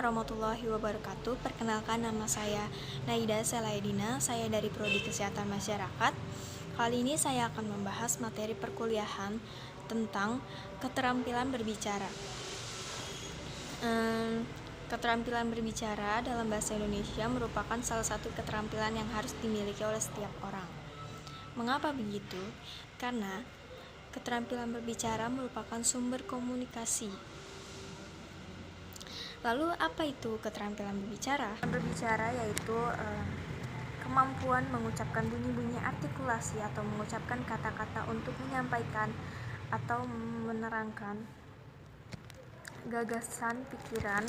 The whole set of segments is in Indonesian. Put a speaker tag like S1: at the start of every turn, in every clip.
S1: warahmatullahi wabarakatuh. Perkenalkan, nama saya Naida Selaidina. Saya dari Prodi Kesehatan Masyarakat. Kali ini saya akan membahas materi perkuliahan tentang keterampilan berbicara. Keterampilan berbicara dalam bahasa Indonesia merupakan salah satu keterampilan yang harus dimiliki oleh setiap orang. Mengapa begitu? Karena keterampilan berbicara merupakan sumber komunikasi. Lalu apa itu keterampilan berbicara? Berbicara yaitu kemampuan mengucapkan bunyi-bunyi artikulasi atau mengucapkan kata-kata untuk menyampaikan atau menerangkan gagasan pikiran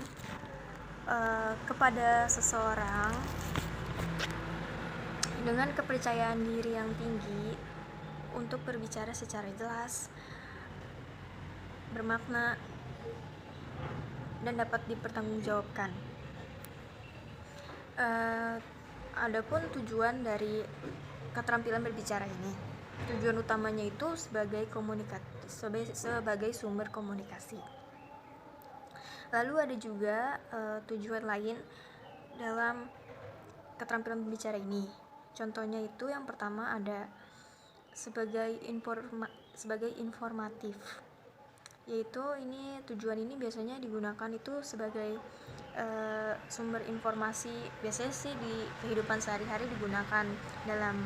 S1: kepada seseorang dengan kepercayaan diri yang tinggi untuk berbicara secara jelas, bermakna, dan dapat dipertanggungjawabkan. Adapun tujuan dari keterampilan berbicara ini, tujuan utamanya itu sebagai sumber komunikasi. Lalu ada juga tujuan lain dalam keterampilan berbicara ini. Contohnya itu yang pertama ada sebagai informatif, yaitu tujuan ini biasanya digunakan itu sebagai sumber informasi. Biasanya sih di kehidupan sehari-hari digunakan dalam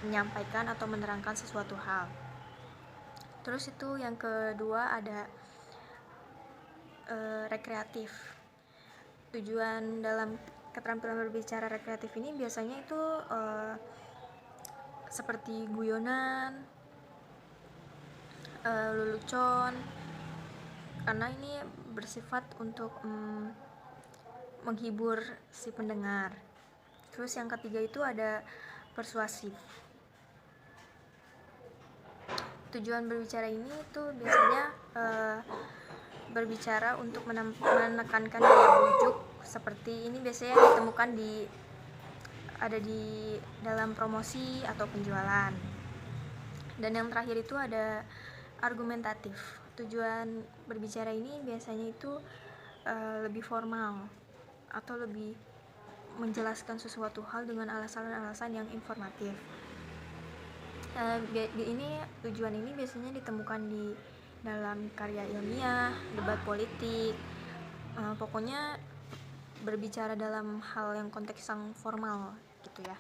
S1: menyampaikan atau menerangkan sesuatu hal. Terus itu yang kedua ada rekreatif. Tujuan dalam keterampilan berbicara rekreatif ini biasanya itu seperti guyonan, lelucon, karena ini bersifat untuk menghibur si pendengar. Terus yang ketiga itu ada persuasif. Tujuan berbicara ini tuh biasanya berbicara untuk menekankan daya bujuk, seperti ini biasanya ditemukan ada di dalam promosi atau penjualan. Dan yang terakhir itu ada argumentatif. Tujuan berbicara ini biasanya itu lebih formal atau lebih menjelaskan sesuatu hal dengan alasan-alasan yang informatif. Tujuan ini biasanya ditemukan di dalam karya ilmiah, debat politik, pokoknya berbicara dalam hal yang konteks yang formal gitu ya.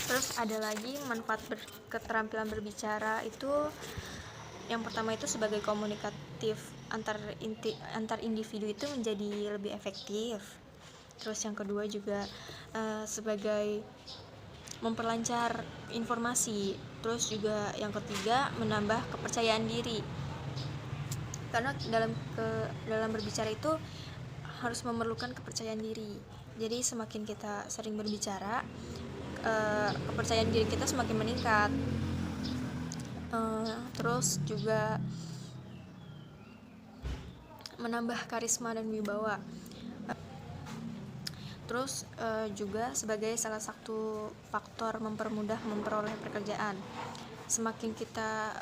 S1: Terus ada lagi manfaat keterampilan berbicara itu, yang pertama itu sebagai komunikatif antar individu itu menjadi lebih efektif. Terus yang kedua juga sebagai memperlancar informasi. Terus juga yang ketiga menambah kepercayaan diri. Karena dalam berbicara itu harus memerlukan kepercayaan diri. Jadi semakin kita sering berbicara, kepercayaan diri kita semakin meningkat. Terus juga menambah karisma dan wibawa. Terus juga sebagai salah satu faktor mempermudah memperoleh pekerjaan. Semakin kita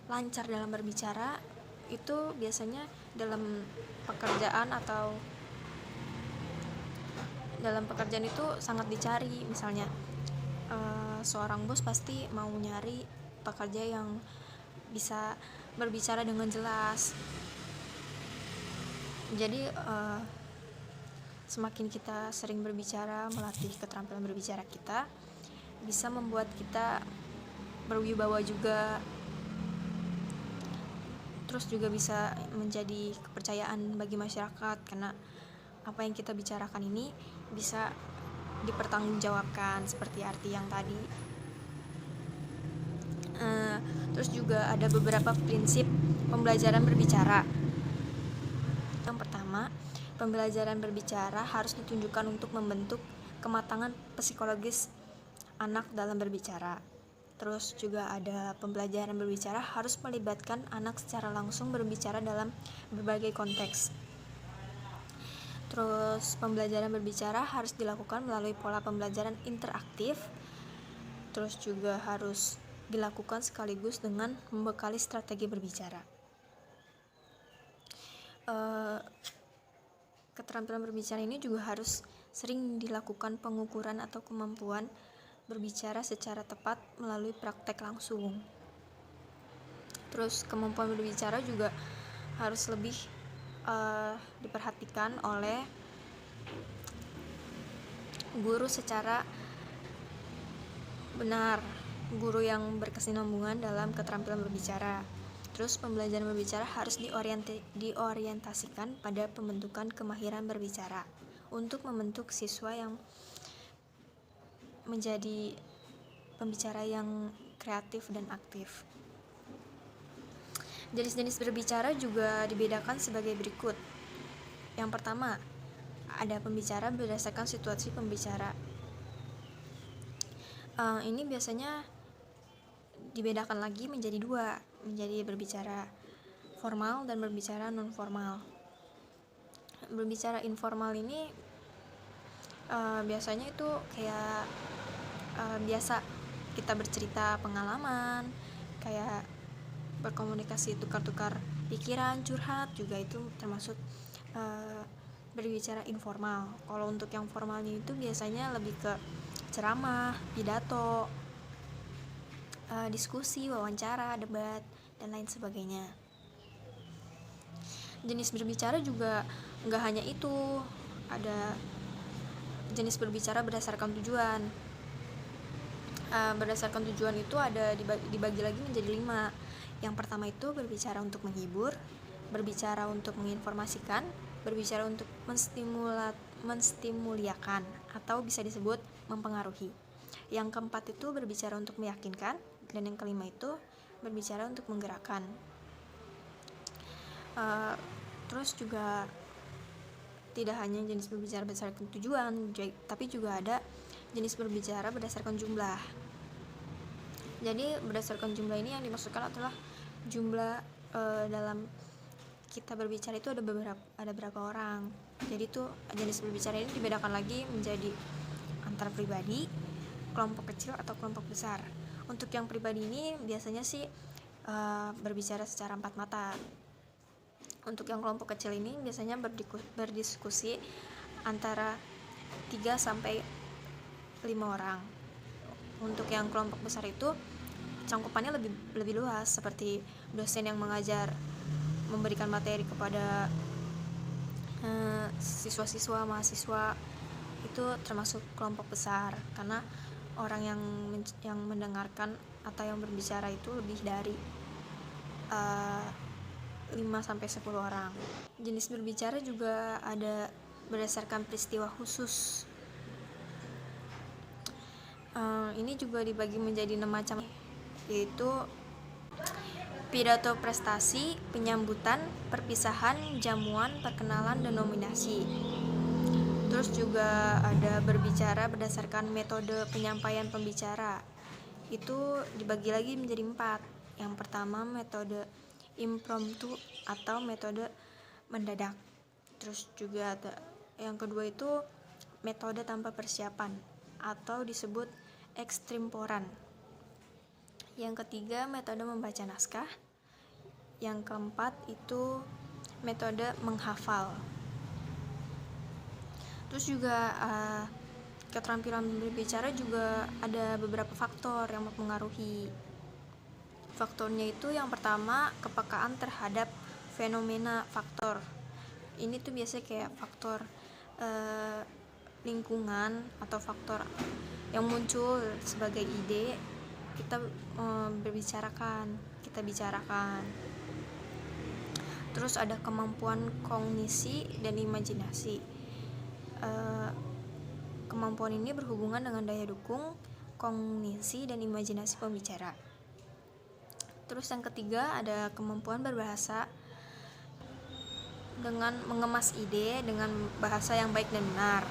S1: lancar dalam berbicara, itu biasanya dalam pekerjaan itu sangat dicari. Misalnya seorang bos pasti mau nyari pekerja yang bisa berbicara dengan jelas. Jadi semakin kita sering berbicara, melatih keterampilan berbicara kita, bisa membuat kita berwibawa juga. Terus juga bisa menjadi kepercayaan bagi masyarakat, karena apa yang kita bicarakan ini bisa dipertanggungjawabkan seperti arti yang tadi. Terus juga ada beberapa prinsip pembelajaran berbicara. Yang pertama, pembelajaran berbicara harus ditunjukkan untuk membentuk kematangan psikologis anak dalam berbicara. Terus juga ada pembelajaran berbicara harus melibatkan anak secara langsung berbicara dalam berbagai konteks. Terus pembelajaran berbicara harus dilakukan melalui pola pembelajaran interaktif. Terus juga harus dilakukan sekaligus dengan membekali strategi berbicara. keterampilan berbicara ini juga harus sering dilakukan pengukuran atau kemampuan berbicara secara tepat melalui praktek langsung. Terus kemampuan berbicara juga harus lebih diperhatikan oleh guru secara benar, guru yang berkesinambungan dalam keterampilan berbicara. Terus pembelajaran berbicara harus diorientasikan pada pembentukan kemahiran berbicara untuk membentuk siswa yang menjadi pembicara yang kreatif dan aktif. Jenis-jenis berbicara juga dibedakan sebagai berikut. Yang pertama, ada pembicara berdasarkan situasi pembicara. Ini biasanya dibedakan lagi menjadi dua, menjadi berbicara formal dan berbicara non formal. Berbicara informal ini biasanya itu kayak biasa kita bercerita pengalaman, kayak berkomunikasi, tukar-tukar pikiran, curhat, juga itu termasuk berbicara informal. Kalau untuk yang formalnya itu biasanya lebih ke ceramah, pidato, diskusi, wawancara, debat, dan lain sebagainya. Jenis berbicara juga nggak hanya itu, ada jenis berbicara berdasarkan tujuan. Berdasarkan tujuan itu ada dibagi lagi menjadi 5. Yang pertama itu berbicara untuk menghibur, berbicara untuk menginformasikan, berbicara untuk menstimuliakan atau bisa disebut mempengaruhi. Yang keempat itu berbicara untuk meyakinkan, dan yang kelima itu berbicara untuk menggerakkan. Terus juga tidak hanya jenis berbicara berdasarkan tujuan, tapi juga ada jenis berbicara berdasarkan jumlah. Jadi berdasarkan jumlah ini yang dimaksudkan adalah jumlah dalam kita berbicara itu ada berapa orang. Jadi tuh jenis berbicara ini dibedakan lagi menjadi antar pribadi, kelompok kecil atau kelompok besar. Untuk yang pribadi ini biasanya sih berbicara secara 4 mata. Untuk yang kelompok kecil ini biasanya berdiskusi antara 3 sampai 5 orang. Untuk yang kelompok besar itu cangkupannya lebih luas, seperti dosen yang mengajar, memberikan materi kepada siswa-siswa, mahasiswa, itu termasuk kelompok besar, karena orang yang mendengarkan atau yang berbicara itu lebih dari 5 sampai 10 orang. Jenis berbicara juga ada berdasarkan peristiwa khusus. Ini juga dibagi menjadi 6 macam, yaitu pidato prestasi, penyambutan, perpisahan, jamuan, perkenalan, dan nominasi. Terus juga ada berbicara berdasarkan metode penyampaian pembicara. Itu dibagi lagi menjadi 4. Yang pertama metode impromptu atau metode mendadak. Terus juga ada yang kedua itu metode tanpa persiapan atau disebut ekstrimporan. Yang ketiga metode membaca naskah. Yang keempat itu metode menghafal. Terus juga keterampilan berbicara juga ada beberapa faktor yang mempengaruhi. Faktornya itu yang pertama kepekaan terhadap fenomena faktor. Ini tuh biasanya kayak faktor lingkungan atau faktor yang muncul sebagai ide, kita bicarakan. Terus ada kemampuan kognisi dan imajinasi. Kemampuan ini berhubungan dengan daya dukung, kognisi, dan imajinasi pembicara. Terus yang ketiga ada kemampuan berbahasa dengan mengemas ide dengan bahasa yang baik dan benar.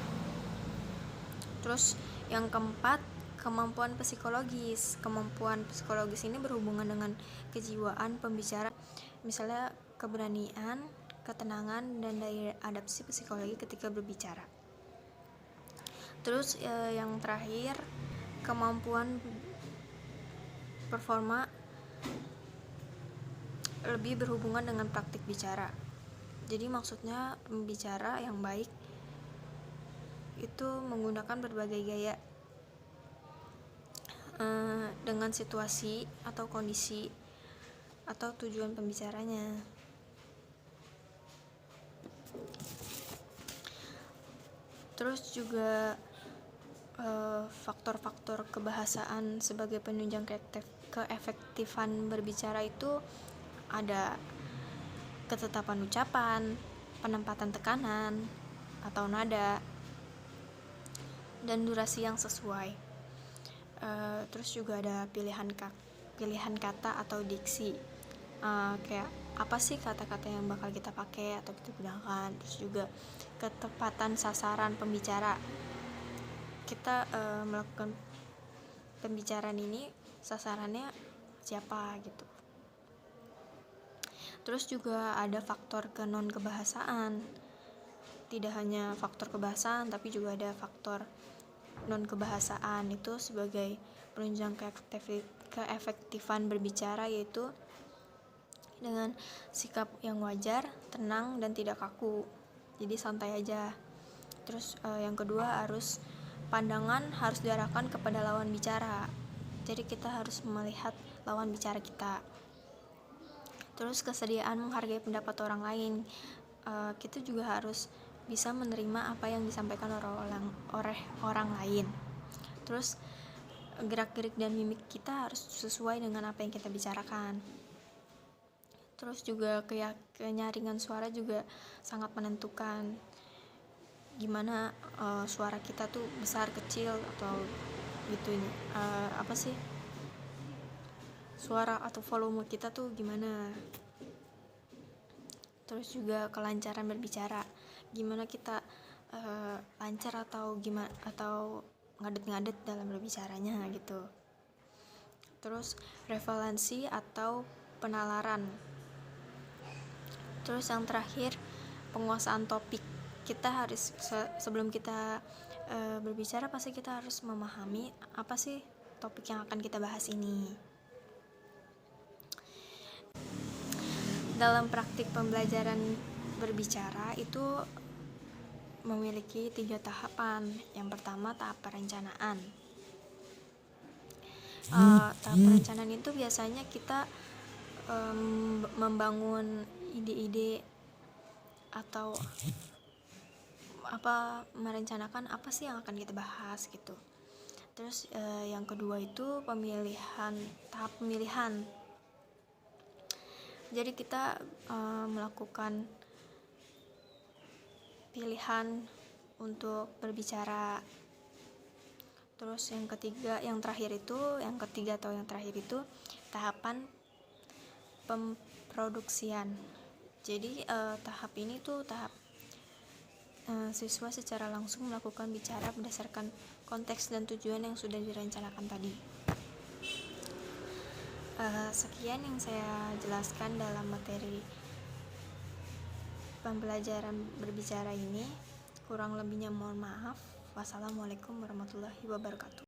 S1: Terus yang keempat kemampuan psikologis. Kemampuan psikologis ini berhubungan dengan kejiwaan pembicara, misalnya keberanian, ketenangan, dan daya adaptasi psikologi ketika berbicara. Terus yang terakhir kemampuan performa lebih berhubungan dengan praktik bicara. Jadi maksudnya pembicara yang baik itu menggunakan berbagai gaya dengan situasi atau kondisi atau tujuan pembicaranya. Terus juga faktor-faktor kebahasaan sebagai penunjang keefektifan berbicara itu ada ketetapan ucapan, penempatan tekanan atau nada, dan durasi yang sesuai. Terus juga ada pilihan kata atau diksi, kayak apa sih kata-kata yang bakal kita pakai atau kita gunakan. Terus juga ketepatan sasaran pembicara, kita melakukan pembicaraan ini sasarannya siapa gitu. Terus juga ada faktor non kebahasaan, tidak hanya faktor kebahasaan tapi juga ada faktor non kebahasaan itu sebagai penunjang keefektifan berbicara, yaitu dengan sikap yang wajar, tenang, dan tidak kaku, jadi santai aja. Terus yang kedua, pandangan harus diarahkan kepada lawan bicara, jadi kita harus melihat lawan bicara kita. Terus kesediaan menghargai pendapat orang lain, kita juga harus bisa menerima apa yang disampaikan oleh orang lain. Terus gerak-gerik dan mimik kita harus sesuai dengan apa yang kita bicarakan. Terus juga kenyaringan suara juga sangat menentukan gimana suara kita tuh besar kecil atau gitu, suara atau volume kita tuh gimana. Terus juga kelancaran berbicara, gimana kita lancar atau ngadet-ngadet dalam berbicaranya gitu. Terus referensi atau penalaran. Terus yang terakhir, penguasaan topik. Kita harus sebelum kita berbicara pasti kita harus memahami apa sih topik yang akan kita bahas ini. Dalam praktik pembelajaran berbicara itu memiliki 3 tahapan. Yang pertama, tahap perencanaan. Tahap perencanaan itu biasanya kita membangun ide-ide atau merencanakan apa sih yang akan kita bahas gitu. Terus yang kedua itu tahap pemilihan. Jadi kita melakukan pilihan untuk berbicara. Terus yang ketiga atau yang terakhir itu tahapan pemproduksian. Jadi tahap ini tuh tahap siswa secara langsung melakukan bicara berdasarkan konteks dan tujuan yang sudah direncanakan tadi. Sekian yang saya jelaskan dalam materi pembelajaran berbicara ini. Kurang lebihnya mohon maaf. Wassalamualaikum warahmatullahi wabarakatuh.